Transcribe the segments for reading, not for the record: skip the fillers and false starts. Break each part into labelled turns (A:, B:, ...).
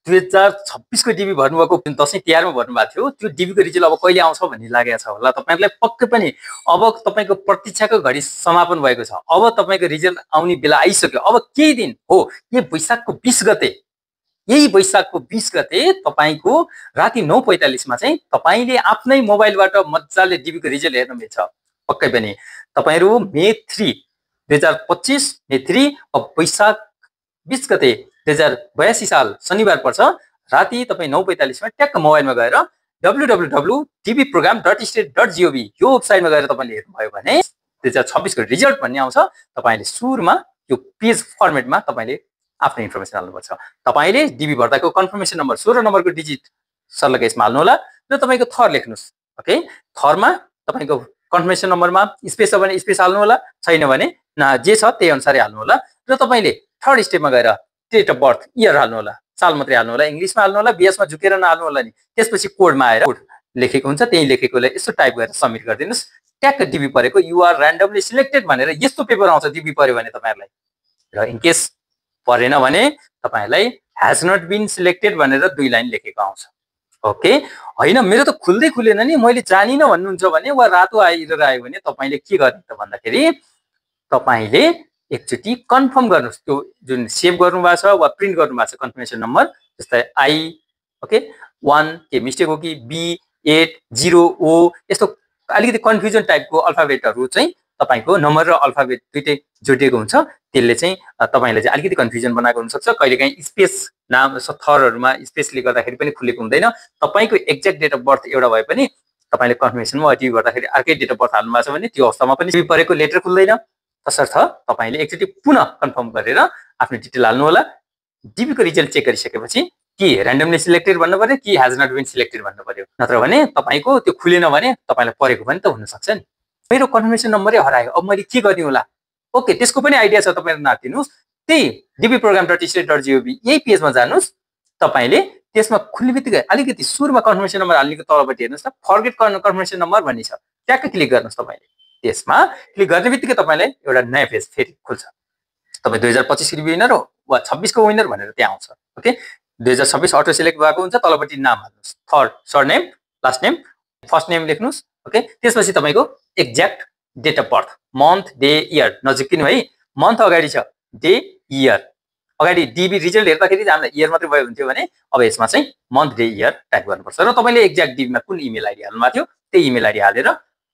A: 2026 को डिबी भर्नुभएको दशैं तिहारमा भर्नुभएको थियो त्यो डिबीको रिजल्ट अब कहिले आउँछ भन्ने लागेको छ होला तपाईहरुलाई पक्कै पनि। अब तपाईको प्रतीक्षाको घडी समापन भएको छ। अब तपाईको रिजल्ट आउने बेला आइसक्यो। अब केही दिन हो, यो वैशाखको 20 गते, यही वैशाखको 20 गते तपाईको राति 9:45 मा चाहिँ तपाईले आफ्नै मोबाइलबाट मज्जाले डिबीको रिजल्ट हेर्न मिल्छ। पक्कै पनि तपाईहरु मे 3 2025 मे 3 अब वैशाख 20 गते 2082 साल शनिबार पर्छ। राति तपाई 9:45 मा ट्याक्क मोबाइलमा गएर www.dbprogram.state.gov यो वेबसाइटमा गएर तपाईले हेर्नुभयो भने 2026 को रिजल्ट भन्ने आउँछ। तपाईले सुरुमा यो पेज फर्मेटमा तपाईले आफ्नो इन्फर्मेसन हाल्नुपर्छ। तपाईले डिबी भर्दाको कन्फर्मेसन नम्बर 16 नम्बरको डिजिट सर्लक यसमा हाल्नु होला र तपाईको थर लेख्नुस्। ओके, थरमा तपाईको कन्फर्मेसन नम्बरमा स्पेस छ भने स्पेस हाल्नु होला, छैन भने जे छ त्यही अनुसार हाल्नु होला र तपाईले थर्ड स्टेपमा गएर डेट अफ बर्थ इयर हाल्नु होला, साल मात्रै हाल्नु होला, इंग्लिशमा हाल्नु होला, बीएसमा झुकेर नहाल्नु होला नि। त्यसपछि कोडमा आएर कोड लेखेको हुन्छ त्यही लेखेकोलाई यसो टाइप गरेर सबमिट गरिदिनुस्। ट्याक्क डिबी परेको यु आर र्यान्डमली सिलेक्टेड भनेर यस्तो पेपर आउँछ डिबी पर्यो भने तपाईहरुलाई। र इन केस परेन भने तपाईहरुलाई हैज नट बीन सिलेक्टेड भनेर 2 लाइन लेखेको आउँछ। ओके, हैन मेरो त खुल्दै खुलेन नि मैले जानिन भन्नुहुन्छ भने वा रातो आइरहेर आयो भने तपाईले के गर्ने त भन्दाखेरि तपाईले एकचोटी कन्फर्म गर्नुस्। त्यो जुन सेभ गर्नु भएको छ वा प्रिन्ट गर्नु भएको छ कन्फर्मेसन नम्बर, जस्तै आई ओके 1 के मिस्टेक हो कि बी 8 0 ओ यस्तो अलिकति कन्फ्युजन टाइपको अल्फाबेटहरु चाहिँ तपाईको नम्बर र अल्फाबेट दुईटै जोडिएको हुन्छ। त्यसले चाहिँ तपाईलाई चाहिँ अलिकति कन्फ्युजन बनाएको हुन सक्छ। कहिलेकाहीँ स्पेस नाम थरहरुमा स्पेसले गर्दाखेरि पनि खुलेको हुँदैन। तपाईको एक्ज्याक्ट डेट अफ बर्थ एउटा भए पनि तपाईले कन्फर्मेसनमा डिबी गर्दाखेरि अर्कै डेट अफ बर्थ हाल्नु भएको छ भने त्यो अवस्थामा पनि डिबी परेको लेटर खुल्दैन। तसर्थ तपाईले एकचोटी पुनः कन्फर्म गरेर आफ्नो डिटेल हाल्नु होला। डिबीको रिजल्ट चेक गरिसकेपछि कि र्यान्डमली सिलेक्टेड भन्नु पर्यो कि हैज नट बीन सिलेक्टेड भन्नु पर्यो। नत्र भने तपाईको त्यो खुलेन भने तपाईलाई परेको पनि त हुन सक्छ नि। मेरो कन्फर्मेसन नम्बरै हरायो, अब मैले के गर्ने होला? ओके, त्यसको पनि आइडिया छ, तपाईहरु नातिनुस्। त्यही dbprogram.state.gov यही पेजमा जानुस्। तपाईले त्यसमा खुल्नेबित्तिकै अलिकति सुरुमा कन्फर्मेसन नम्बर हाल्नेको तलपट्टि हेर्नुस् त फर्गेट कन्फर्मेसन नम्बर भन्ने छ, ट्याक्क क्लिक गर्नुस्। तपाईले त्यसमा क्लिक गर्नेबित्तिकै तपाईलाई एउटा नयाँ पेज फेरि खुल्छ। तपाई 2025 को विनर हो वा 26 को विनर भनेर त्यहाँ आउँछ। ओके, 2026 अटो सिलेक्ट भएको हुन्छ। तलपट्टि नाम हाल्नुस्, third surname last name first name लेख्नुस्। ओके, त्यसपछि तपाईको exact date of birth month day year नजिकिनु है। मन्थ अगाडि छ, डे इयर अगाडि डिबी रिजल्ट हेर्दाखेरि हामीलाई इयर मात्रै भयो हुन्थ्यो भने अब यसमा चाहिँ मन्थ डे इयर टाइप गर्नुपर्छ र तपाईले एक्ज्याक्ट डिबीमा कुन इमेल आइडी हाल्नु भएको थियो त्यही इमेल आइडी हालेर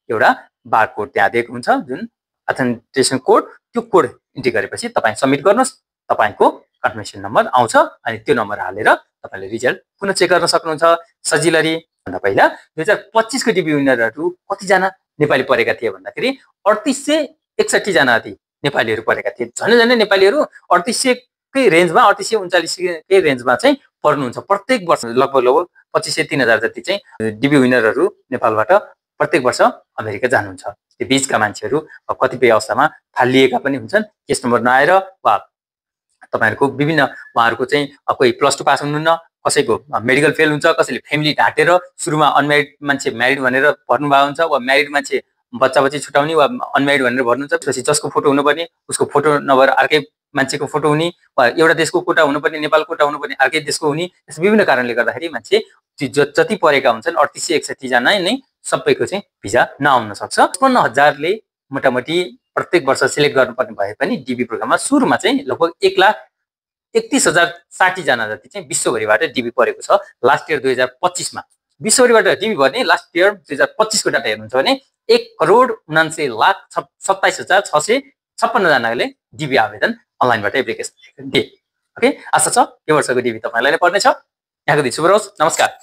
A: एउटा बारकोड त्यहाँ दिएको हुन्छ जुन अथेन्टिकेसन कोड, त्यो कोड इन्टर गरेपछि तपाई सबमिट गर्नुस्। तपाईको कन्फर्मेसन नम्बर आउँछ अनि त्यो नम्बर हालेर तपाईले रिजल्ट पुनः चेक गर्न सक्नुहुन्छ सजिलरी। भन्दा पहिला 2025 को डिबी विनरहरु कति जना नेपाली परेका थिए भन्दाखेरि 3861 जना जति नेपालीहरु परेका थिए। झन् नेपालीहरु 3800 कै रेन्जमा 3839 कै रेन्जमा चाहिँ पर्नुहुन्छ। प्रत्येक वर्ष लगभग 2500 3000 जति चाहिँ डिबी विनरहरु नेपालबाट प्रत्येक वर्ष अमेरिका जानुहुन्छ। त्यो बीचका मान्छेहरु कतिपय अवस्थामा फालिएका पनि हुन्छन्। केस नम्बर नआएर वा तपाईहरुको विभिन्न उहाँहरुको चाहिँ कोही +2 पास हुनुहुन्न, कसैको मेडिकल फेल हुन्छ, कसैले फ्यामिली ढाटेर सुरुमा अनम्यारिड मान्छे म्यारिड भनेर भर्नु भएको हुन्छ वा म्यारिड मान्छे बच्चा बच्ची छुटाउने वा अनम्यारिड भनेर भर्नुहुन्छ। त्यसपछि जसको फोटो हुनुपर्ने उसको फोटो नभएर अर्कै मान्छेको फोटो हुने वा एउटा देशको कोटा हुनुपर्ने नेपाल कोटा हुनुपर्ने अर्कै देशको हुने, यस विभिन्न कारणले गर्दाखेरि मान्छे जति परेका हुन्छन् 3861 जना नै सबैको चाहिँ भिजा नआउन सक्छ। 55,000 ले मोटामोटी प्रत्येक वर्ष सिलेक्ट गर्नुपर्ने भए पनि डिबी प्रोग्राममा सुरुमा चाहिँ लगभग 1,31,060 जना जति चाहिँ विश्वभरिबाट डिबी परेको छ। लास्ट इयर 2025 मा विश्वभरिबाट डिबी भर्ने लास्ट इयर 2025 को डाटा हेर्नुहुन्छ भने 1,79,27,656 जनाले डिबी आवेदन अनलाइनबाट एप्लिकेसन दिए। ओके, आशा छ यो वर्षको डिबी तपाईलाई नै पर्नेछ। यहाँको दिन शुभ रहोस्। नमस्कार।